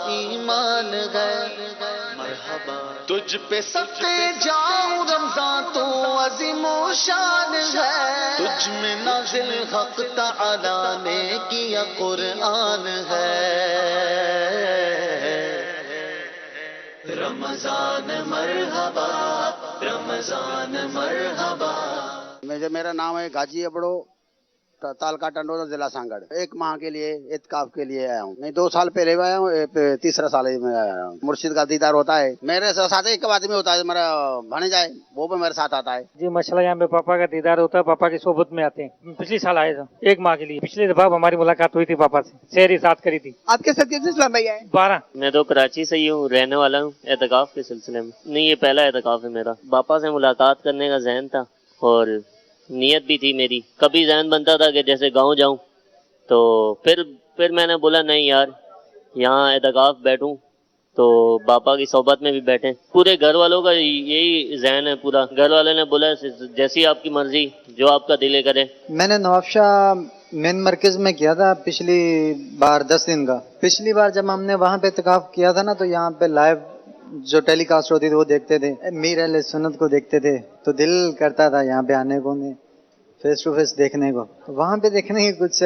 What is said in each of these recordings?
ایمان ہے مرحبا تجھ پہ صدقے جاؤں رمضان تو عظیم و شان ہے تجھ میں نازل حق تعالی نے کیا قرآن ہے رمضان مرحبا رمضان مرحبا میرا نام ہے غازی ابڑو تعلقہ ٹنڈوزہ ضلع سانگڑ. ایک ماہ کے لیے اعتکاف کے لیے آیا ہوں. میں 2 سال پہلے آیا ہوں, تیسرا سال میں آیا ہوں. مرشد کا دیدار ہوتا ہے. میرے ساتھ ایک بات میں ہوتا ہے, میرا بھانجا ہے وہ بھی میرے ساتھ آتا ہے. جی ماشاءاللہ یہاں پہ پاپا کا دیدار ہوتا ہے, پاپا کی صحبت میں آتے ہیں. پچھلی سال آئے تھے 1 ماہ کے لیے. پچھلے دفعہ ہماری ملاقات ہوئی تھی پاپا سے, سحری ساتھ کری تھی. آپ کے ساتھ کتنے اسلام بھائی آئے؟ 12. میں تو کراچی سے ہی ہوں, رہنے والا ہوں اعتکاف کے سلسلے میں. نہیں یہ پہلا اعتکاف ہے میرا. پاپا سے ملاقات کرنے کا ذہن تھا اور نیت بھی تھی میری. کبھی ذہن بنتا تھا کہ جیسے گاؤں جاؤں, تو پھر میں نے بولا نہیں یار یہاں اعتکاف بیٹھوں تو باپا کی صحبت میں بھی بیٹھیں. پورے گھر والوں کا یہی ذہن ہے, پورا گھر والوں نے بولا جیسی آپ کی مرضی, جو آپ کا دل کرے. میں نے نواب شاہ مین مرکز میں کیا تھا پچھلی بار 10 دن کا. پچھلی بار جب ہم نے وہاں پہ اعتکاف کیا تھا نا, تو یہاں پہ لائیو جو ٹیلی کاسٹ ہوتی تھی وہ دیکھتے تھے, میر اہل سنت کو دیکھتے تھے, تو دل کرتا تھا یہاں پہ آنے کو, فیس ٹو فیس دیکھنے کو. وہاں پہ دیکھنے کی کچھ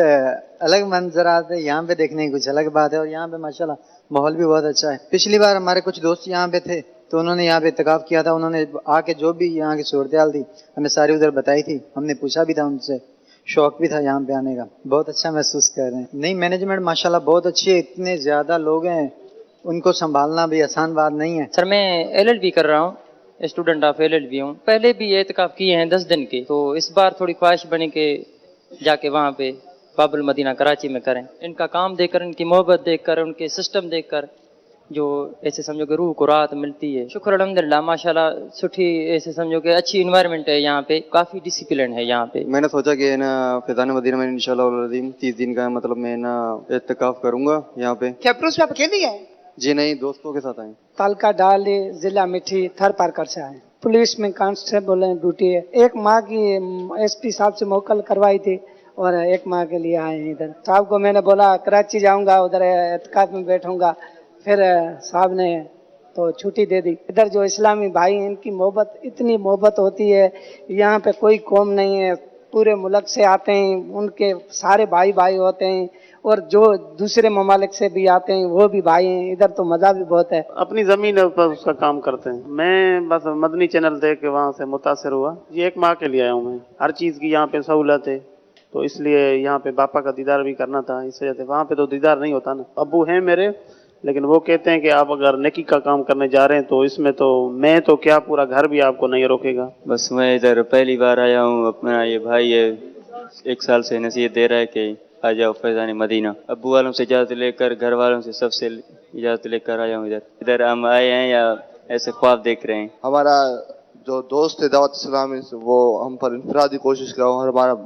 الگ منظرات ہے, یہاں پہ دیکھنے کی کچھ الگ بات ہے. اور یہاں پہ ماشاءاللہ ماحول بھی بہت اچھا ہے. پچھلی بار ہمارے کچھ دوست یہاں پہ تھے, تو انہوں نے یہاں پہ اعتکاف کیا تھا. انہوں نے آ کے جو بھی یہاں کی صورتحال تھی ہمیں ساری ادھر بتائی تھی. ہم نے پوچھا بھی تھا ان سے, شوق بھی تھا یہاں پہ آنے کا. بہت اچھا محسوس کر رہے ہیں. نہیں مینجمنٹ ماشاءاللہ بہت اچھی ہے. اتنے زیادہ لوگ ہیں, ان کو سنبھالنا بھی آسان بات نہیں ہے. سر میں LLB کر رہا ہوں, اسٹوڈنٹ آف LLB ہوں. پہلے بھی اعتکاف کیے ہیں 10 دن کے, تو اس بار تھوڑی خواہش بنی کہ جا کے وہاں پہ باب المدینہ کراچی میں کریں. ان کا کام دیکھ کر, ان کی محبت دیکھ کر, ان کے سسٹم دیکھ کر, جو ایسے سمجھو کہ روح کو راحت ملتی ہے. شکر الحمدللہ ماشاءاللہ سٹھی ایسے سمجھو کہ اچھی انوائرمنٹ ہے یہاں پہ, کافی ڈسپلن ہے یہاں پہ. میں نے سوچا کہ نا فیضان مدینہ میں انشاءاللہ العظیم 30 دن کا مطلب میں نا اعتکاف کروں گا یہاں پہ. کیا پروس میں آپ اکیلے ہی آئے؟ جی نہیں, دوستوں کے ساتھ آئے. تعلقہ ڈالی ضلع مٹھی تھر پارکر سے آئے. پولیس میں کانسٹیبل ہیں, ڈیوٹی ہے. 1 ماہ کی SP صاحب سے موکل کروائی تھی اور 1 ماہ کے لیے آئے ہیں ادھر. صاحب کو میں نے بولا کراچی جاؤں گا, ادھر اعتکاف میں بیٹھوں گا. پھر صاحب نے تو چھٹی دے دی. ادھر جو اسلامی بھائی ہیں ان کی محبت, اتنی محبت ہوتی ہے. یہاں پہ کوئی قوم نہیں ہے, پورے ملک سے آتے ہیں, ان کے سارے بھائی بھائی ہوتے ہیں. اور جو دوسرے ممالک سے بھی آتے ہیں وہ بھی بھائی ہیں. ادھر تو مزہ بھی بہت ہے. اپنی زمین پر اس کا کام کرتے ہیں. میں بس مدنی چینل دیکھ کے وہاں سے متاثر ہوا. یہ 1 ماہ کے لیے آیا ہوں. میں ہر چیز کی یہاں پہ سہولت ہے, تو اس لیے یہاں پہ باپا کا دیدار بھی کرنا تھا. اس وجہ سے وہاں پہ تو دیدار نہیں ہوتا نا. ابو ہیں میرے, لیکن وہ کہتے ہیں کہ آپ اگر نیکی کا کام کرنے جا رہے ہیں تو اس میں تو میں تو کیا پورا گھر بھی آپ کو نہیں روکے گا. بس میں ادھر پہلی بار آیا ہوں. اپنا یہ بھائی ہے 1 سال سے نصیحت دے رہا ہے کہ آ جاؤ فیضان مدینہ. ابو والوں سے اجازت لے کر, گھر والوں سے سب سے اجازت لے کر آیا ہوں ادھر ہم آئے ہیں یا ایسے خواب دیکھ رہے ہیں. ہمارا جو دوست ہے دعوت اسلامی سے, وہ ہم پر انفرادی کوشش کر, اور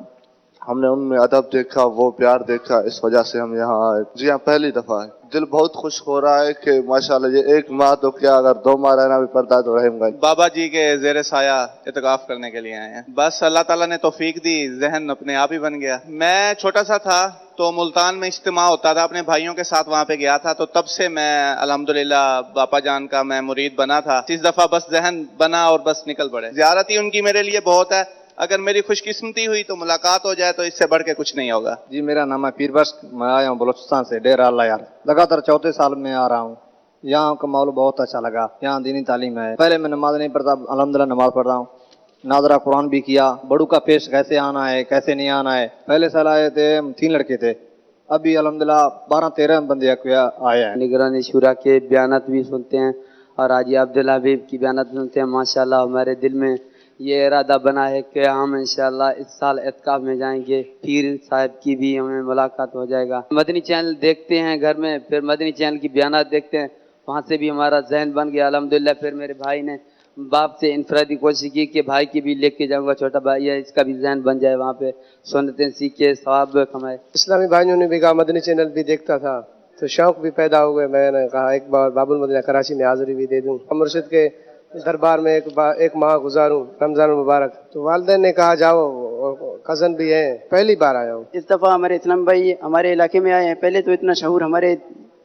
ہم نے ان میں ادب دیکھا, وہ پیار دیکھا, اس وجہ سے ہم یہاں آئے. جی ہاں پہلی دفعہ ہے. دل بہت خوش ہو رہا ہے کہ ماشاءاللہ یہ 1 ماہ تو کیا, اگر 2 ماہ رہنا بھی پڑتا ہے تو رحم گا. بابا جی کے زیر سایہ اعتکاف کرنے کے لیے آئے ہیں. بس اللہ تعالیٰ نے توفیق دی, ذہن اپنے آپ ہی بن گیا. میں چھوٹا سا تھا تو ملتان میں اجتماع ہوتا تھا, اپنے بھائیوں کے ساتھ وہاں پہ گیا تھا, تو تب سے میں الحمدللہ باپا جان کا میں مرید بنا تھا. اس دفعہ بس ذہن بنا اور بس نکل پڑے. زیارت ہی ان کی میرے لیے بہت ہے. اگر میری خوش قسمتی ہوئی تو ملاقات ہو جائے تو اس سے بڑھ کے کچھ نہیں ہوگا. جی میرا نام ہے پیر بخش, میں آیا ہوں بلوچستان سے, ڈیرہ اللہ یار. لگاتار 4تھے سال میں آ رہا ہوں. یہاں کا ماحول بہت اچھا لگا. یہاں دینی تعلیم ہے. پہلے میں نماز نہیں پڑھتا, الحمدللہ نماز پڑھ رہا ہوں. ناظرہ قرآن بھی کیا. بڑو کا پیش کیسے آنا ہے کیسے نہیں آنا ہے. پہلے سال آئے تھے 3 لڑکے تھے, ابھی الحمدللہ 12-13 بندے آئے ہیں. نگرانی شورا کے بیانات بھی سنتے ہیں اور حاجی عبداللہ حبیب کی بیانات سنتے ہیں. ماشاءاللہ ہمارے دل میں یہ ارادہ بنا ہے کہ ہم انشاءاللہ اس سال اعتکاف میں جائیں گے. پیر صاحب کی بھی ہمیں ملاقات ہو جائے گا. مدنی چینل دیکھتے ہیں گھر میں, پھر مدنی چینل کی بیانات دیکھتے ہیں, وہاں سے بھی ہمارا ذہن بن گیا الحمدللہ. پھر میرے بھائی نے باپ سے انفرادی کوشش کی کہ بھائی کی بھی لے کے جاؤں گا, چھوٹا بھائی ہے, اس کا بھی ذہن بن جائے, وہاں پہ سنتیں سیکھے, ثواب کمائے. اسلامی بھائیوں نے بھی کہا مدنی چینل بھی دیکھتا تھا تو شوق بھی پیدا ہو گئے. میں نے کہا ایک بار باب المدینہ کراچی میں حاضری بھی دے دوں, مرشد کے دربار میں 1 ماہ گزاروں رمضان المبارک. تو والدین نے کہا جاؤ, کزن بھی ہیں. پہلی بار آیا ہوں. اس دفعہ ہمارے اسلام بھائی ہمارے علاقے میں آئے ہیں. پہلے تو اتنا شعور ہمارے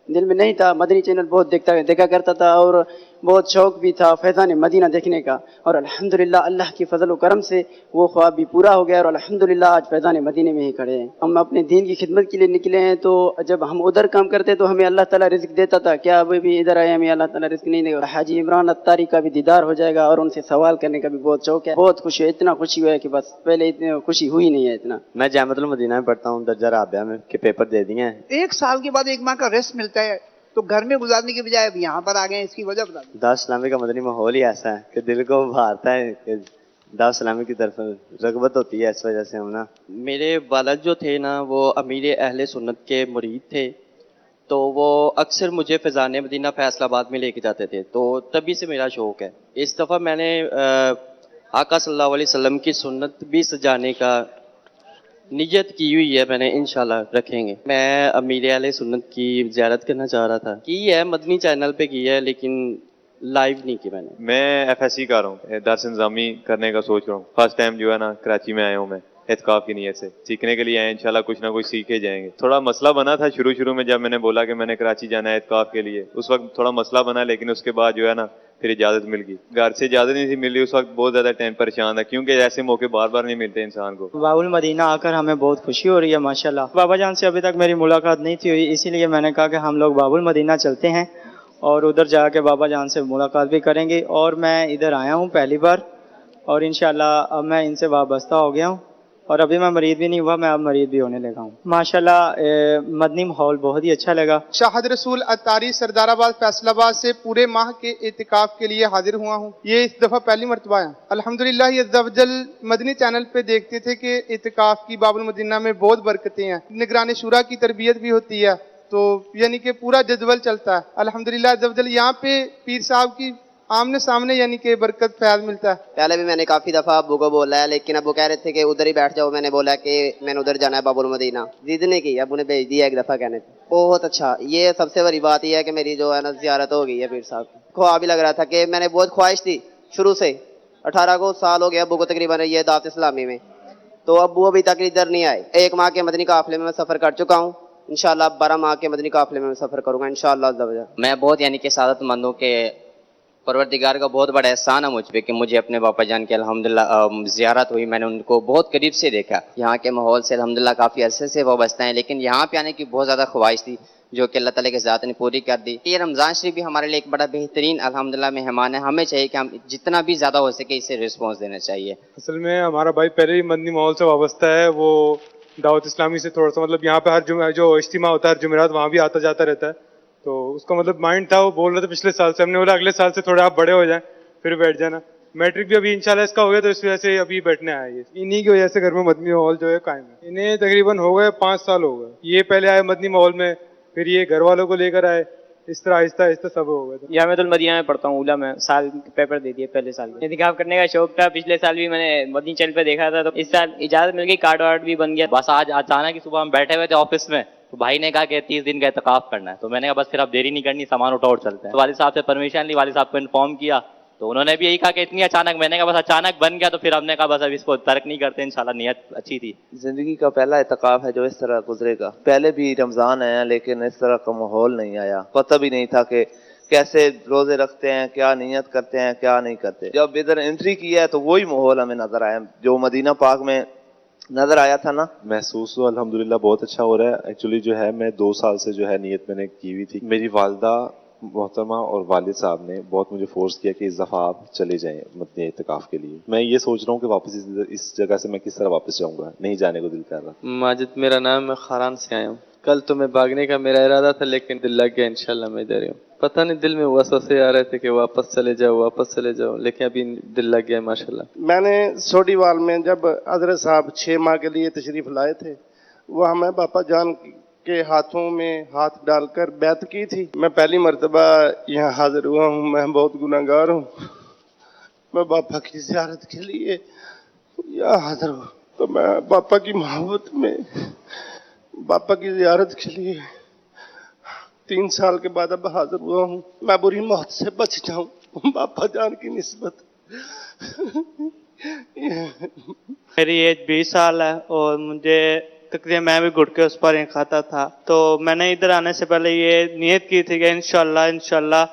दिल में नहीं था। मदनी चैनल बहुत देखा करता था और बहुत शौक भी था फैज़ान मदीना देखने का, और अल्हम्दुलिल्लाह अल्लाह की फजल व करम से वो ख्वाब भी पूरा हो गया और अल्हम्दुलिल्लाह आज फैज़ान मदीने में ही खड़े हैं। हम अपने दीन की खिदमत के लिए निकले हैं, तो जब हम उधर काम करते तो हमें अल्लाह ताला रिज़्क देता था, क्या अभी भी इधर आए हमें अल्लाह ताला रिज़्क नहीं देगा। हाजी इमरान अत्तारी का भी दीदार हो जाएगा और उनसे सवाल करने का भी बहुत शौक है। बहुत खुशी है, इतना खुशी हुआ है कि बस पहले इतनी खुशी हुई नहीं है इतना। मैं जामिअतुल मदीना में पढ़ता हूँ, दर्जा राबिया में, के पेपर दे दिए हैं। 1 साल के बाद 1 माह का रेस्ट मिलता है, तो घर में गुजारने की बजाय अब यहाँ पर आ गए हैं, इसकी वजह बता दें। दारुल इस्लामी का मदनी माहौल ही ऐसा है कि दिल को उभारता है कि दारुल इस्लामी की तरफ रगबत होती है, इस वजह से हम ना। मेरे वालिद जो थे ना वो अमीर अहले सुन्नत के मुरीद थे, तो वो अक्सर मुझे फैज़ान मदीना फैसलाबाद में लेके जाते थे, तो तभी से मेरा शौक़ है। इस दफ़ा मैंने आका सल्लल्लाहु अलैहि वसल्लम की सुन्नत भी सजाने का नियत की हुई है मैंने, इंशाल्लाह रखेंगे। मैं अमीर अहले सुन्नत की ज़ियारत करना चाह रहा था, की है मदनी चैनल पे की है लेकिन लाइव नहीं की मैंने। मैं FSC कर रहा हूँ, दर्स इंजामी करने का सोच रहा हूँ। फर्स्ट टाइम जो है ना कराची में आया हूँ मैं एतकाफ की नीयत से, सीखने के लिए आए, इंशाल्लाह कुछ ना कुछ सीखे जाएंगे। थोड़ा मसला बना था शुरू में, जब मैंने बोला कि मैंने कराची जाना है एतकाफ के लिए, उस वक्त थोड़ा मसला बना, लेकिन उसके बाद जो है ना फिर इजाज़त मिल गई। घर से इजाज़त नहीं थी मिल रही, उस वक्त बहुत ज़्यादा टाइम परेशान था, क्योंकि ऐसे मौके बार बार नहीं मिलते इंसान को। बाबुल मदीना आकर हमें बहुत खुशी हो रही है माशाल्लाह। बाबा जान से अभी तक मेरी मुलाकात नहीं थी हुई, इसीलिए मैंने कहा कि हम लोग बाबुल मदीना चलते हैं और उधर जाके बाबा जान से मुलाकात भी करेंगे। और मैं इधर आया हूँ पहली बार और इंशाल्लाह अब मैं इनसे वाबस्ता हो गया हूँ, और अभी मैं मरीद भी नहीं हुआ, मैं अब मरीद भी होने लगा हूँ माशाल्लाह। मदनी माहौल बहुत ही अच्छा लगा। शाहद रसूल अत्तारी सरदाराबाद फैसलाबाद से पूरे माह के इतिकाफ के लिए हाजिर हुआ हूँ। ये इस दफ़ा पहली मरतबा है। अल्हम्दुलिल्लाह अज़्ज़वजल मदनी चैनल पे देखते थे कि इतिकाफ की बाबुल मदीना में बहुत बरकतें हैं, निगरान शुरा की तरबियत भी होती है, तो यानी कि पूरा जदवल चलता है। अल्हम्दुलिल्लाह अज़्ज़वजल यहाँ पे पीर साहब की आमने सामने यानी कि बरकत फैज़ मिलता है। पहले भी मैंने काफी दफा अब्बू को बोला है, लेकिन अब्बू कह रहे थे कि उधर ही बैठ जाओ। मैंने बोला कि मैंने उधर जाना है बाबुल मदीना, जिद नहीं की, अब्बू ने भेज दिया एक दफा कहने पे। बहुत अच्छा, ये सबसे बड़ी बात यह है कि मेरी जो है ना ज़ियारत हो गई है पीर साहब की। ख्वाब भी लग रहा था कि मैंने बहुत ख्वाहिश थी शुरू से, 18 को साल हो गया अब्बू को तकरीबन ये दावत इस्लामी में, तो अब्बू अभी तक इधर नहीं आए। 1 माह के मदनी काफिले में मैं सफर कर चुका हूँ, इंशाल्लाह 12 माह के मदनी काफिले में मैं सफर करूंगा इंशाल्लाह। मैं बहुत यानी कि सादतमंद हूँ कि परवरदिगार का बहुत बड़ा एहसान है मुझ पे कि मुझे अपने पापा जान के अल्हम्दुलिल्लाह ज़ियारत हुई, मैंने उनको बहुत करीब से देखा। यहाँ के माहौल से अल्हम्दुलिल्लाह काफ़ी अरसे से वाबस्ता हैं, लेकिन यहाँ पे आने की बहुत ज़्यादा ख्वाहिश थी जो कि अल्लाह ताला के ज़ात ने पूरी कर दी। ये रमज़ान शरीफ भी हमारे लिए एक बड़ा बेहतरीन अल्हम्दुलिल्लाह मेहमान है, हमें चाहिए कि हम जितना भी ज़्यादा हो सके इसे रिस्पॉन्स देना चाहिए। असल में हमारा भाई पहले ही मदनी माहौल से वाबस्ता है, वो दावत इस्लामी से थोड़ा सा मतलब यहाँ पे हर जो इज्तिमा होता है हर जुमेरात वहाँ भी आता जाता रहता है, तो उसका मतलब माइंड था, वो बोल रहे थे पिछले साल से, हमने बोला अगले साल से थोड़े आप बड़े हो जाएं फिर बैठ जाना। मैट्रिक भी अभी इंशाल्लाह इसका हो गया, तो इस वजह से अभी बैठने आया है। इन्हीं की वजह से घर में मदनी माहौल जो है कायम है। इन्हें तकरीबन हो गए 5 साल हो गए, ये पहले आए मदनी माहौल में, फिर ये घर वालों को लेकर आए, इस तरह आहिस्ता आहिस्ता सब हो गया। जामिअतुल मदीना में पढ़ता हूँ, उला में, साल पेपर दे दिए पहले साल में। इतिकाफ करने का शौक था, पिछले साल भी मैंने मदनी चैनल पे देखा था, तो इस साल इजाजत मिल गई, कार्ड वार्ड भी बन गया। बस आज अचानक ही सुबह हम बैठे हुए थे ऑफिस में, तो भाई ने कहा कि 30 दिन का इतिकाफ करना है, तो मैंने कहा बस फिर अब देरी नहीं करनी, सामान उठाओ और चलते हैं। तो वालिद साहब से परमिशन ली, वालिद साहब को इन्फॉर्म किया, तो उन्होंने भी यही कहा कि इतनी अचानक, मैंने कहा बस अचानक बन गया, तो फिर हमने कहा बस अब इसको तर्क नहीं करते, इंशाल्लाह नियत अच्छी थी। जिंदगी का पहला इतिकाफ है जो इस तरह गुजरेगा। पहले भी रमजान आया लेकिन इस तरह का माहौल नहीं आया, पता भी नहीं था कि कैसे रोजे रखते हैं, क्या नियत करते हैं, क्या नहीं करते। जब इधर एंट्री किया है तो वही माहौल हमें नजर आया जो मदीना पाक में नजर आया था ना। महसूस तो अल्हम्दुलिल्लाह बहुत अच्छा हो रहा है। एक्चुअली जो है मैं 2 साल से जो है नियत मैंने की हुई थी। मेरी वालदा मोहतरमा और वालिद साहब ने बहुत मुझे फोर्स किया कि इस दफ़ा आप चले जाएं मदनी इतिकाफ के लिए। मैं ये सोच रहा हूँ कि वापस इस जगह से मैं किस तरह वापस जाऊँगा, नहीं जाने को दिल कर रहा। माजिद मेरा नाम, मैं खारान से आया हूँ। कल तो मैं भागने का मेरा इरादा था लेकिन दिल लग गया, इंशाल्लाह मैं इधर ही हूँ। पता नहीं दिल में वसवसे आ रहे थे कि वापस चले जाओ, लेकिन अभी दिल लग गया माशाल्लाह। मैंने सोडीवाल में जब हजरत साहब 6 माह के लिए तशरीफ लाए थे, वह मैं पापा जान के हाथों में हाथ डालकर बैत की थी। मैं पहली मर्तबा यहाँ हाजिर हुआ हूँ, मैं बहुत गुनाहगार हूँ। मैं पापा की ज़ियारत के लिए यहाँ हाजिर हूँ, तो मैं पापा की मोहब्बत में पापा की ज़ियारत के लिए 3 साल के बाद अब हाजिर हुआ हूँ। मैं बुरी मौत से बच जाऊँ पापा जान की निस्बत। मेरी एज 20 साल है और मुझे तकरीबन मैं भी गुटके उस पर ही खाता था। तो मैंने इधर आने से पहले ये नियत की थी कि इंशाल्लाह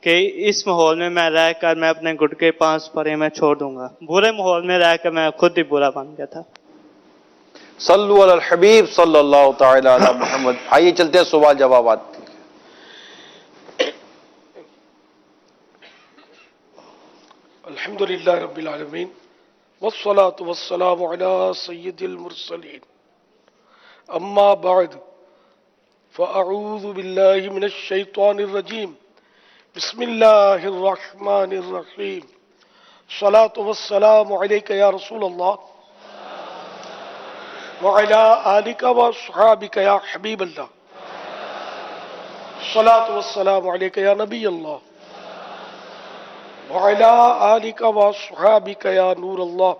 कि इस माहौल में मैं रह कर मैं अपने गुटके 5 परे मैं छोड़ दूंगा। बुरे माहौल में रह कर मैं खुद ही बुरा बन गया था। सल्लु अलल हबीब सल्लल्लाहु तआला अला मुहम्मद। आइए चलते हैं सवाल जवाबात। अल्हम्दुलिल्लाह रब्बिल आलमीन वस्सलातु वस्सलामु अला सय्यिदिल मुरसलीन अम्मा बाद फ़अऊज़ु बिल्लाहि मिनश शैतानिर रजीम बिस्मिल्लाहिर रहमानिर रहीम सलातु वस्सलामु अलैका या रसूलल्लाह व अला आलिका व अस्हाबिका या हबीबल्लाह सलातु वस्सलामु अलैका या नबी अल्लाह वअला आलिका व अस्हाबिका या नूर अल्लाह।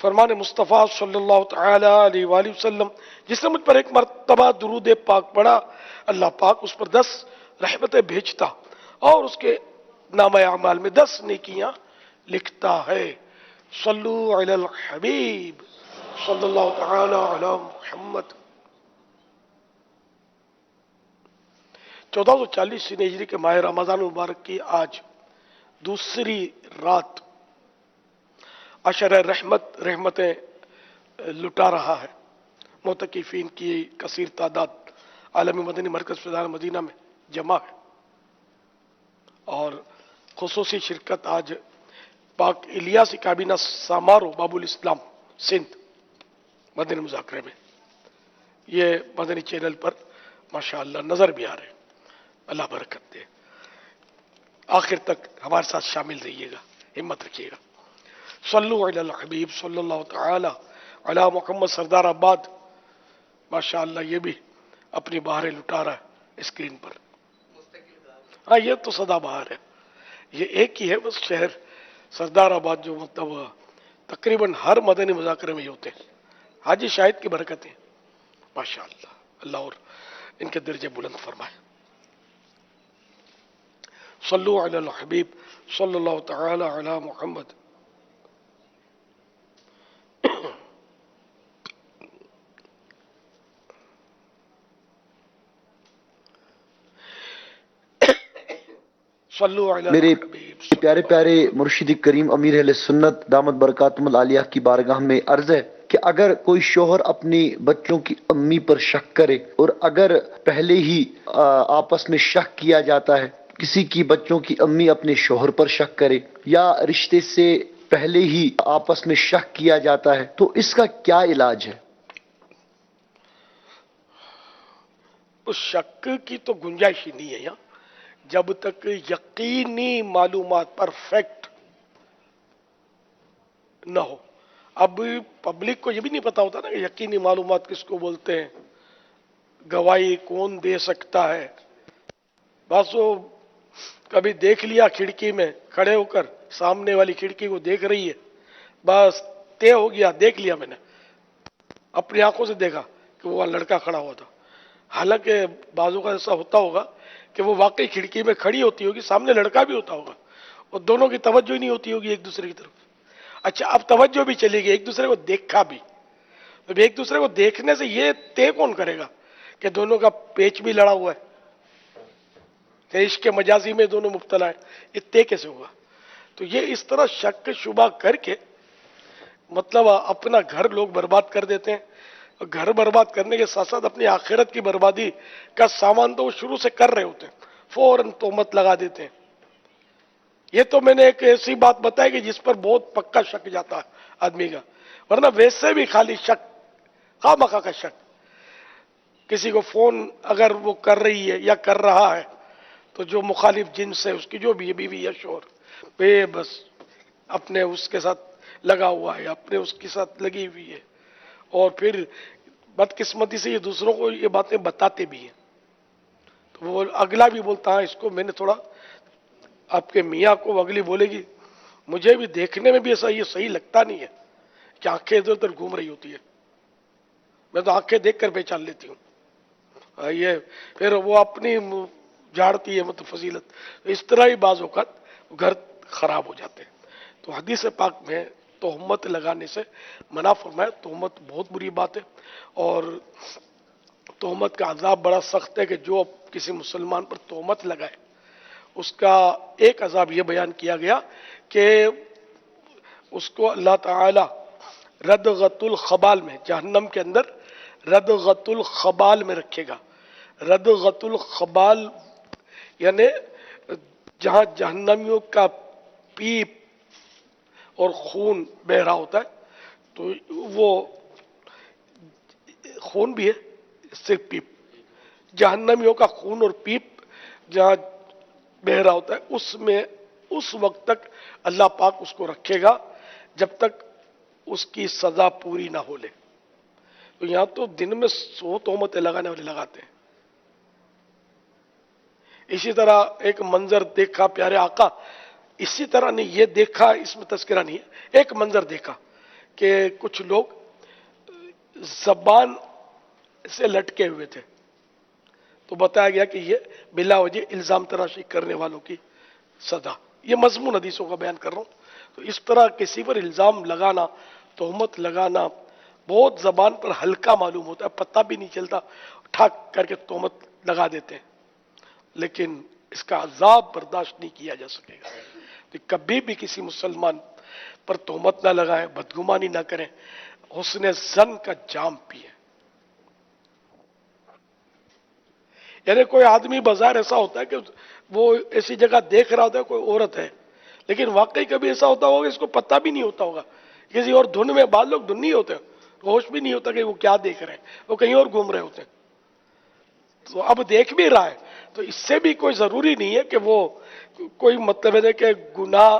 फरमान मुस्तफ़ा सल्लल्लाहु तआला अलैहि वसल्लम, जिसने मुझ पर एक मर्तबा दुरूद पाक पढ़ा, अल्लाह पाक उस पर 10 रहमतें भेजता और उसके नामा अमाल में 10 नेकियां लिखता है। सल्लु अलल हबीब सल्लल्लाहु तआला अला मुहम्मद। 1440 हिजरी के माह रमजान मुबारक की आज दूसरी रात अशर रहमतें लुटा रहा है। मोतकिफीन की कसीर तादाद आलमी मदनी मरकज फैज़ान मदीना में जमा है और खुसूसी शिरकत आज पाक इलियासी काबीना समारोह बाबुल इस्लाम सिंध मदनी मुज़ाकरे में ये मदनी चैनल पर माशाअल्लाह नजर भी आ रहे हैं। अल्लाह बरकत दे। आखिर तक हमारे साथ शामिल रहिएगा, हिम्मत रखिएगा। सल्लु अलल हबीब सल्लल्लाहु तआला अला मुहम्मद। सरदार आबाद माशाअल्लाह ये भी अपनी बहारें लुटा रहा है स्क्रीन पर। हाँ, ये तो सदा बहार है, ये एक ही है बस शहर सरदार आबाद जो मतलब तकरीबन हर मदनी मुज़ाकरे में ही होते हैं। हाजी शाहिद की बरकतें माशाअल्लाह, अल्लाह और इनके दर्जे बुलंद फरमाए। सल्लु अलल हबीब सल्लल्लाहु तआला अला मुहम्मद। मेरे प्यारे प्यारे मुर्शिद करीम अमीर अहले सुन्नत दामत बरकातुल आलिया की बारगाह में अर्ज है कि अगर कोई शोहर अपनी बच्चों की अम्मी पर शक करे और अगर पहले ही आपस में शक किया जाता है, किसी की बच्चों की अम्मी अपने शोहर पर शक करे या रिश्ते से पहले ही आपस में शक किया जाता है, तो इसका क्या इलाज है? उस शक की तो गुंजाइश ही नहीं है यहाँ, जब तक यकीनी मालूमात परफेक्ट न हो। अब पब्लिक को ये भी नहीं पता होता ना कि यकीनी मालूमात किसको बोलते हैं, गवाही कौन दे सकता है। बस वो कभी देख लिया खिड़की में खड़े होकर, सामने वाली खिड़की को देख रही है, बस तय हो गया, देख लिया मैंने, अपनी आंखों से देखा कि वो लड़का खड़ा हुआ था। हालांकि बाजू का ऐसा होता होगा कि वो वाकई खिड़की में खड़ी होती होगी, सामने लड़का भी होता होगा और दोनों की तवज्जो ही नहीं होती होगी एक दूसरे की तरफ। अच्छा, अब तवज्जो भी चली गई, एक दूसरे को देखा भी, तो एक दूसरे को देखने से ये तय कौन करेगा कि दोनों का पेच भी लड़ा हुआ है, कि इश्क मजाजी में दोनों मुब्तला है, ये तय कैसे होगा? तो ये इस तरह शक शुबा करके मतलब अपना घर लोग बर्बाद कर देते हैं। घर बर्बाद करने के साथ साथ अपनी आखिरत की बर्बादी का सामान तो वो शुरू से कर रहे होते हैं, फौरन तोहमत लगा देते हैं। ये तो मैंने एक ऐसी बात बताई कि जिस पर बहुत पक्का शक जाता है आदमी का, वरना वैसे भी खाली शक, खामखा का शक। किसी को फोन अगर वो कर रही है या कर रहा है तो जो मुखालिफ जिन्स है उसकी जो भी बीवी या शोहर वे बस अपने उसके साथ लगा हुआ है, अपने उसके साथ लगी हुई है, और फिर बदकिस्मती से ये दूसरों को ये बातें बताते भी हैं। तो वो अगला भी बोलता है इसको मैंने थोड़ा, आपके मियाँ को अगली बोलेगी मुझे भी देखने में भी ऐसा ये सही लगता नहीं है कि आंखें इधर उधर घूम रही होती है, मैं तो आंखें देखकर पहचान लेती हूँ। ये फिर वो अपनी झाड़ती है मतलब फजीलत। इस तरह ही बाज़ औक़ात घर खराब हो जाते हैं। तो हदीस पाक में तोहमत लगाने से मना फरमाया। तोहमत बहुत बुरी बात है और तोहमत का अजाब बड़ा सख्त है कि जो किसी मुसलमान पर तोहमत लगाए उसका एक अजाब यह बयान किया गया कि उसको अल्लाह ताला रदगतुल खबाल में, जहन्नम के अंदर रदगतुल खबाल में रखेगा। रदगतुल खबाल यानी जहां जहन्नमियों का पीप और खून बह रहा होता है, तो वो खून भी है, सिर्फ पीप, जहन्नमियों का खून और पीप जहां बह रहा होता है उसमें उस वक्त तक अल्लाह पाक उसको रखेगा जब तक उसकी सजा पूरी ना हो ले। तो यहां तो दिन में 100 तोहमतें लगाने वाले लगाते हैं। इसी तरह एक मंजर देखा प्यारे आका, इसी तरह नहीं, ये देखा इसमें तस्करा नहीं है, एक मंजर देखा कि कुछ लोग जबान से लटके हुए थे, तो बताया गया कि ये बिला वजह इल्जाम तराशी करने वालों की सजा। ये मजमून हदीसों का बयान कर रहा हूं। तो इस तरह किसी पर इल्जाम लगाना, तोहमत लगाना बहुत जबान पर हल्का मालूम होता है, पता भी नहीं चलता, ठाक करके तोहमत लगा देते हैं, लेकिन इसका अजाब बर्दाश्त नहीं किया जा सकेगा। तो कभी भी किसी मुसलमान पर तोहमत ना लगाएं, बदगुमानी ना करें, हुस्न ज़न का जाम पिए। यानी कोई आदमी बाजार ऐसा होता है कि वो ऐसी जगह देख रहा होता है कोई औरत है, लेकिन वाकई कभी ऐसा होता होगा इसको पता भी नहीं होता होगा, किसी और धुन में, बाद लोग धुन नहीं होते, होश भी नहीं होता कि वो क्या देख रहे हैं, वो कहीं और घूम रहे होते हैं। तो अब देख भी रहा है, तो इससे भी कोई जरूरी नहीं है कि वो कोई मतलब है कि गुनाह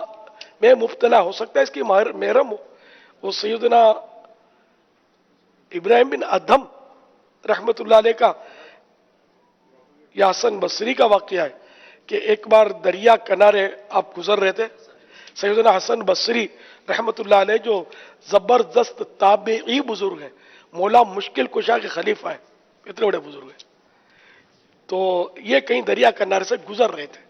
में मुब्तला हो सकता है, इसकी महरम हो। वो सैयदना इब्राहिम बिन अदहम रहमतुल्लाह अलैह का या हसन बसरी का वाकया है कि एक बार दरिया किनारे आप गुजर रहे थे। सैयदना हसन बसरी रहमतुल्लाह अलैह जो जबरदस्त ताबेई बुजुर्ग है, मौला मुश्किल कुशा के खलीफा है, इतने बड़े बुजुर्ग है, तो ये कहीं दरिया किनारे से गुजर रहे थे,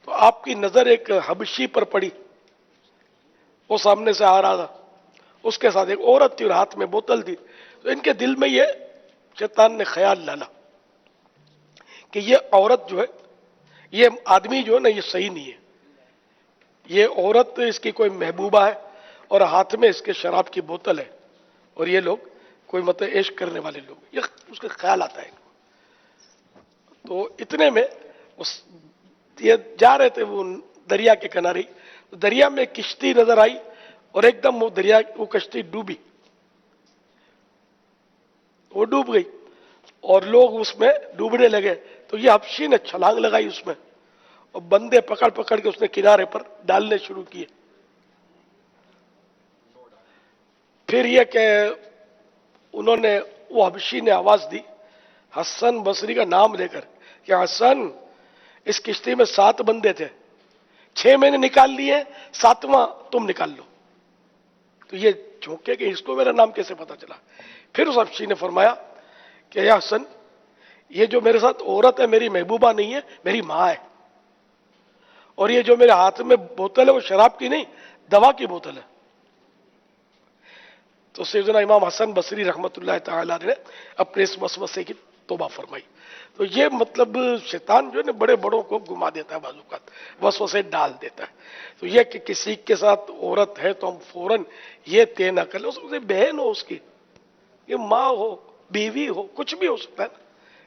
तो आपकी नजर एक हबशी पर पड़ी, वो सामने से आ रहा था, उसके साथ एक औरत थी और हाथ में बोतल थी। तो इनके दिल में ये शैतान ने ख्याल डाला कि ये औरत जो है, ये आदमी जो है ना, ये सही नहीं है, ये औरत इसकी कोई महबूबा है और हाथ में इसके शराब की बोतल है, और ये लोग कोई मतलब ऐश करने वाले लोग, ये उसका ख्याल आता है। तो इतने में ये जा रहे थे वो दरिया के किनारे, तो दरिया में किश्ती नजर आई और एकदम वो कश्ती डूबी, वो डूब गई और लोग उसमें डूबने लगे। तो ये हबशी ने छलांग लगाई उसमें और बंदे पकड़ पकड़ के उसने किनारे पर डालने शुरू किए। फिर ये कि उन्होंने, वो हबशी ने आवाज दी हसन बसरी का नाम लेकर कि हसन, इस किश्ती में 7 बंदे थे, 6 मैंने निकाल लिए, 7वां तुम निकाल लो। तो ये झोंके कि इसको मेरा नाम कैसे पता चला। फिर उस हबशी ने फरमाया कि या हसन, ये जो मेरे साथ औरत है मेरी महबूबा नहीं है, मेरी माँ है, और ये जो मेरे हाथ में बोतल है वो शराब की नहीं, दवा की बोतल है। तो सैयदना इमाम हसन बसरी रहमतुल्लाह तआला ने अपने इस वसवसे की तौबा फरमाई। तो ये मतलब शैतान जो है ना बड़े बड़ों को घुमा देता है, बाजूकात वसवसे डाल देता है। तो ये कि किसी के साथ औरत है तो हम फौरन ये तय ना कर ले, उसकी बहन हो, उसकी ये माँ हो, बीवी हो, कुछ भी हो सकता है ना,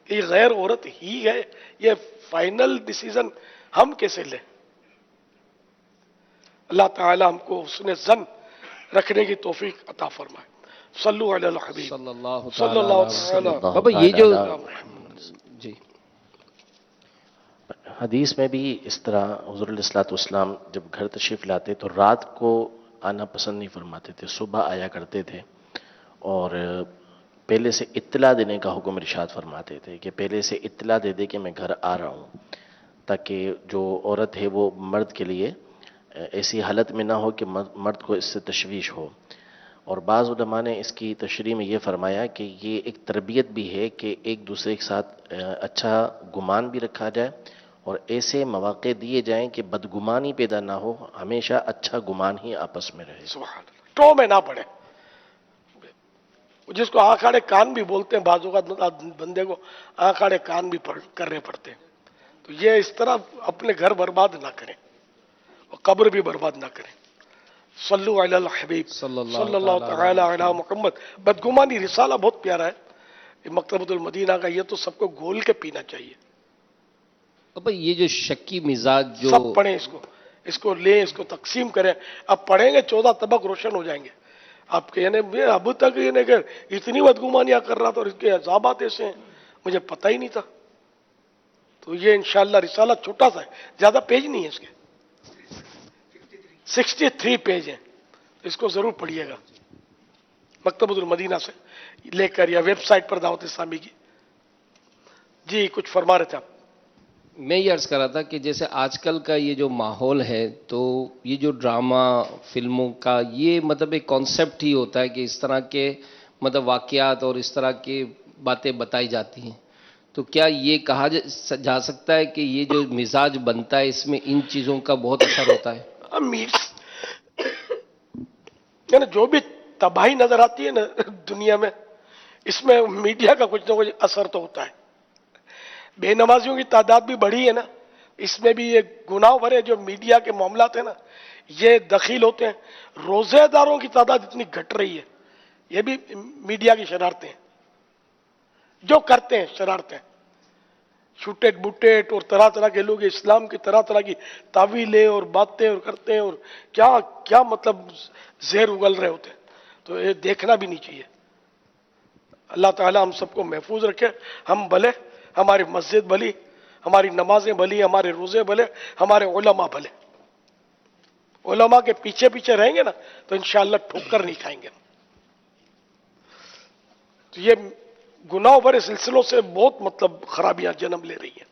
ये गैर औरत ही है, ये फाइनल डिसीजन हम कैसे लें। अल्लाह ताला हमको हुस्न ज़न रखने की तौफीक अता फरमाए। सल्लु अलल हबीब सल्लल्लाहु अलैहि वसल्लम। बाबा ये जो जी हदीस में भी इस तरह हुज़ूर अलैहिस्सलाम जब घर तशरीफ़ लाते तो रात को आना पसंद नहीं फरमाते थे, सुबह आया करते थे और पहले से इत्तला देने का हुक्म इरशाद फरमाते थे कि पहले से इत्तला दे दे कि मैं घर आ रहा हूँ, ताकि जो औरत है वो मर्द के लिए ऐसी हालत में ना हो कि मर्द को इससे तशवीश हो। और बाज़ उलमा ने इसकी तशरीह में ये फरमाया कि ये एक तरबियत भी है कि एक दूसरे के साथ अच्छा गुमान भी रखा जाए और ऐसे मौक़े दिए जाएं कि बदगुमानी पैदा ना हो, हमेशा अच्छा गुमान ही आपस में रहे। सुभान अल्लाह। स्ट्रॉ में ना पड़े, जिसको आंख आड़े कान भी बोलते हैं, बाजू का बंदे को आंख आड़े कान भी करने पड़ते हैं। तो ये इस तरह अपने घर बर्बाद ना करें और कब्र भी बर्बाद ना करें। सल्लु अलल हबीब सल्लल्लाहु तआला अला मुहम्मद। बदगुमानी रिसाला बहुत प्यारा है, ये मकतबतुल मदीना का, ये तो सबको घोल के पीना चाहिए। तो भाई ये जो शक्की मिजाज जो सब पढ़ें इसको लें, इसको तकसीम करें। अब पढ़ेंगे 14 तबक रोशन हो जाएंगे आपके। यानी अब तक ये कि इतनी बदगुमानियां कर रहा था और इसके अजाबात ऐसे हैं, मुझे पता ही नहीं था। तो ये इंशाअल्लाह रिसाला छोटा सा है, ज्यादा पेज नहीं है इसके, 63 पेज हैं, इसको जरूर पढ़िएगा मकतबतुल मदीना से लेकर या वेबसाइट पर दावत इस्लामी की। जी कुछ फरमा रहे थे आप? मैं ये अर्ज कर रहा था कि जैसे आजकल का ये जो माहौल है, तो ये जो ड्रामा फिल्मों का ये मतलब एक कॉन्सेप्ट ही होता है कि इस तरह के मतलब वाकयात और इस तरह की बातें बताई जाती हैं। तो क्या ये कहा जा सकता है कि ये जो मिजाज बनता है इसमें इन चीज़ों का बहुत असर होता है? यानी जो भी तबाही नजर आती है ना दुनिया में, इसमें मीडिया का कुछ ना कुछ असर तो होता है। बेनमाजियों की तादाद भी बढ़ी है ना, इसमें भी ये गुनाह भरे जो मीडिया के मामलात है ना, ये दखील होते हैं। रोजेदारों की तादाद इतनी घट रही है, ये भी मीडिया की शरारतें हैं, जो करते हैं शरारतें, छुटेट बुटेट और तरह तरह के लोग इस्लाम की तरह तरह की तावीलें और बातें और करते हैं, और क्या क्या मतलब जहर उगल रहे होते हैं। तो ये देखना भी नहीं चाहिए। अल्लाह ताला हम सबको महफूज रखे। हम भले, हमारी मस्जिद भली, हमारी नमाजें भली, हमारे रोजे भले, हमारे उलमा भले। उलमा के पीछे पीछे रहेंगे ना तो इंशाअल्लाह ठोकर नहीं खाएंगे। तो ये गुनाह भरे सिलसिलों से बहुत मतलब खराबियां जन्म ले रही हैं।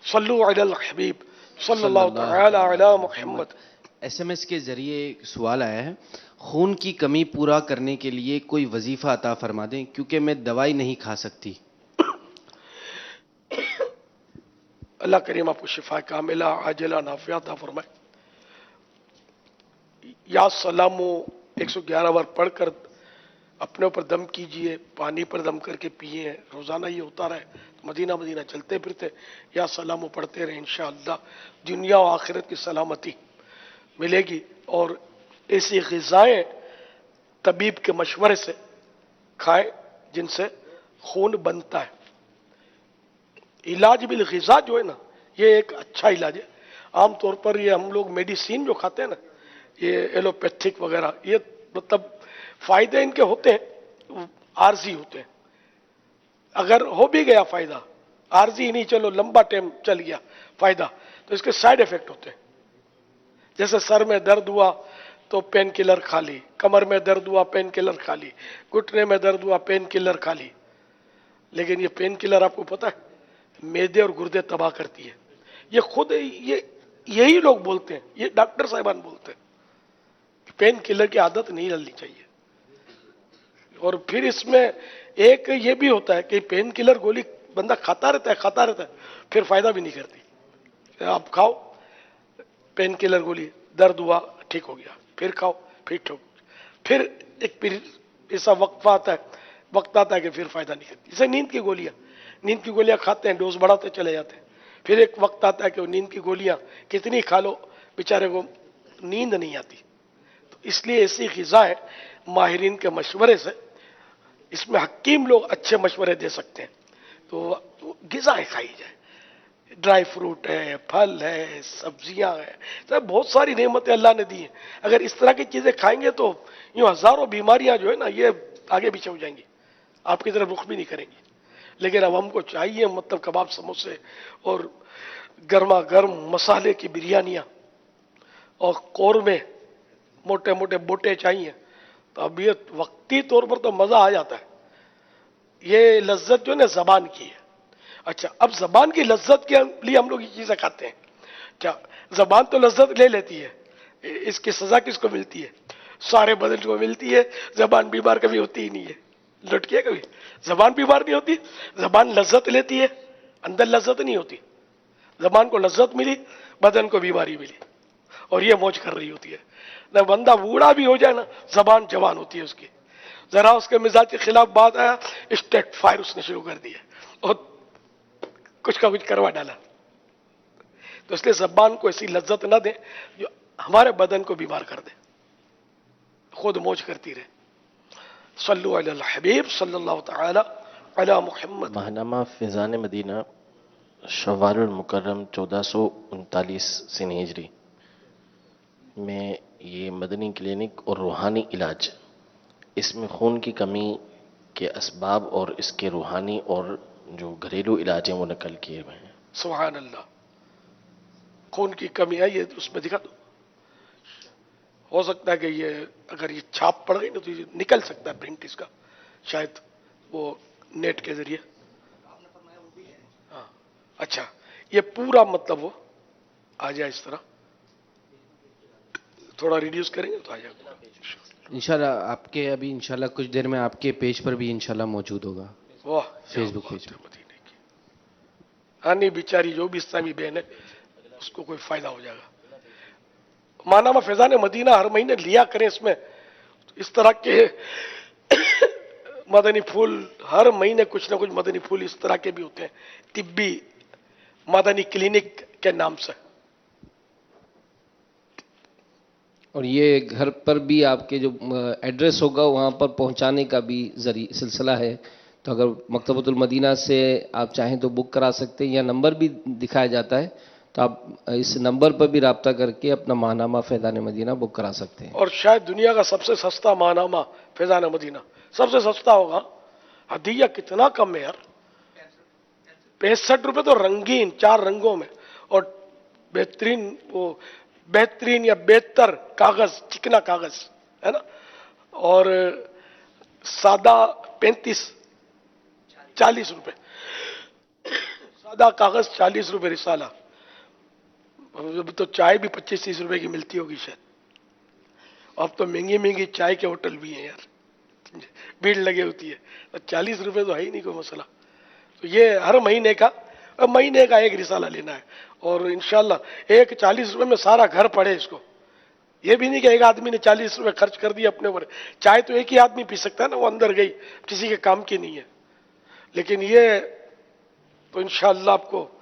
सल्लु अलल हबीब सल्लल्लाहु तआला अला मुहम्मद। SMS के जरिए एक सवाल आया है, खून की कमी पूरा करने के लिए कोई वजीफा अता फरमा दें क्योंकि मैं दवाई नहीं खा सकती। अल्लाह करीम आपको शिफा कामिला आजिला नाफिया अता फरमाए। या सलामो 111 बार पढ़कर अपने ऊपर दम कीजिए, पानी पर दम करके पिए, रोजाना ये होता रहे, मदीना मदीना चलते फिरते या सलामो पढ़ते रहे, इंशाअल्लाह दुनिया और आखिरत की सलामती मिलेगी। और ऐसी ग़िज़ाएं तबीब के मशवरे से खाएं जिनसे खून बनता है। इलाज बिल ग़िज़ा जो है ना, ये एक अच्छा इलाज है। आमतौर पर ये हम लोग मेडिसिन जो खाते हैं ना, ये एलोपैथिक वगैरह, ये मतलब फायदे इनके होते हैं, आर्जी होते हैं। अगर हो भी गया फायदा, आर्जी ही नहीं, चलो लंबा टाइम चल गया फायदा, तो इसके साइड इफेक्ट होते हैं। जैसे सर में दर्द हुआ तो पेन किलर खा ली, कमर में दर्द हुआ पेन किलर खा ली, घुटने में दर्द हुआ पेन किलर खा ली। लेकिन ये पेन किलर आपको पता है मैदे और गुर्दे तबाह करती है। ये खुद यही लोग बोलते हैं, ये डॉक्टर साहिबान बोलते हैं कि पेन किलर की आदत नहीं डालनी चाहिए। और फिर इसमें एक ये भी होता है कि पेन किलर गोली बंदा खाता रहता है, फिर फायदा भी नहीं करती। आप खाओ पेन किलर गोली, दर्द हुआ ठीक हो गया, फिर खाओ फिर ठीक, फिर एक ऐसा वक्त आता है कि फिर फायदा नहीं करती। जैसे नींद की गोलियां खाते हैं, डोज बढ़ाते चले जाते हैं, फिर एक वक्त आता है कि वो नींद की गोलियां कितनी खा लो बेचारे को नींद नहीं आती। तो इसलिए ऐसी ग़िज़ा है माहिरीन के मशवरे से, इसमें हकीम लोग अच्छे मशवरे दे सकते हैं। तो ग़िज़ाएं खाई जाए, ड्राई फ्रूट है, फल है, सब्जियां है, तो बहुत सारी नेमतें अल्लाह ने दी हैं। अगर इस तरह की चीजें खाएंगे तो यूं हजारों बीमारियां जो है ना ये आगे पीछे हो जाएंगी, आपकी तरफ रुख भी नहीं करेंगी। लेकिन अब हमको चाहिए मतलब कबाब समोसे और गर्मा गर्म मसाले की बिरयानियां और कौरमे, मोटे मोटे बोटे चाहिए। तो अब ये वक्ती तौर पर तो मजा आ जाता है। ये लज्जत जो है ना जबान की है। अच्छा, अब जबान की लज्जत के लिए हम लोग ये चीजें खाते हैं क्या? जबान तो लज्जत ले लेती है, इसकी सजा किसको मिलती है? सारे बदन को मिलती है। जबान बीमार कभी होती ही नहीं है, लुटकी कभी जबान बीमार नहीं होती। जबान लज्जत लेती है, अंदर लज्जत नहीं होती। जबान को लज्जत मिली, बदन को बीमारी मिली। और ये मौज कर रही होती है। न बंदा बूढ़ा भी हो जाए ना, जबान जवान होती है उसकी। जरा उसके मिजाज के खिलाफ बात आया, स्टेट फायर उसने शुरू कर दिया और कुछ का कुछ करवा डाला। तो इसलिए जबान को ऐसी लज्जत ना दे जो हमारे बदन को बीमार कर दे, खुद मौज करती रहे। सल्लु अलल हबीब सल्लल्लाहु तआला अला मुहम्मद। माहनामा फिजान मदीना शव्वालुल मुकर्रम 1439 सिन हिजरी में ये मदनी क्लिनिक और रूहानी इलाज, इसमें खून की कमी के असबाब और इसके रूहानी और जो घरेलू इलाज हैं वो नकल किए हुए हैं। सुभान अल्लाह। खून की कमी है ये उसमें दिखा दो। हो सकता है कि ये अगर ये छाप पड़ गई ना तो ये निकल सकता है प्रिंट इसका, शायद वो नेट के जरिए। हाँ अच्छा, ये पूरा मतलब वो आ जाए इस तरह, थोड़ा रिड्यूस करेंगे तो आ जाएगा इंशाल्लाह। आपके अभी इंशाल्लाह कुछ देर में आपके पेज पर भी इंशाल्लाह मौजूद होगा, वाह फेसबुक पेज पर। हाँ नहीं, बेचारी जो भी इस्लामी बहन है उसको कोई फायदा हो जाएगा। मानामा फैजान मदीना हर महीने लिया करें, इसमें इस तरह के मदनी फूल हर महीने कुछ ना कुछ मदनी फूल इस तरह के भी होते हैं, तिब्बी मदनी क्लिनिक के नाम से। और ये घर पर भी आपके जो एड्रेस होगा वहाँ पर पहुँचाने का भी सिलसिला है, तो अगर मकतबतुल मदीना से आप चाहें तो बुक करा सकते हैं, या नंबर भी दिखाया जाता है, तो आप इस नंबर पर भी राब्ता करके अपना माहनामा फैज़ान मदीना बुक करा सकते हैं। और शायद दुनिया का सबसे सस्ता माहनामा फैज़ान मदीना सबसे सस्ता होगा। हदिया कितना कम है यार, 65 रुपए तो रंगीन 4 रंगों में, और बेहतरीन वो बेहतरीन या बेहतर कागज, चिकना कागज है ना, और सादा 40 रुपए, सादा कागज 40 रुपए रिसाला। अब तो चाय भी 25-30 रुपए की मिलती होगी शायद। अब तो महंगी महंगी चाय के होटल भी हैं यार, भीड़ लगी होती है, तो 40 रुपए तो है ही नहीं कोई मसला। तो ये हर महीने का एक रिसाला लेना है, और इंशाल्लाह एक 40 रुपए में सारा घर पड़े इसको। ये भी नहीं कि एक आदमी ने 40 रुपए खर्च कर दिया अपने ऊपर। चाय तो एक ही आदमी पी सकता है ना, वो अंदर गई, किसी के काम की नहीं है। लेकिन ये तो इंशाल्लाह आपको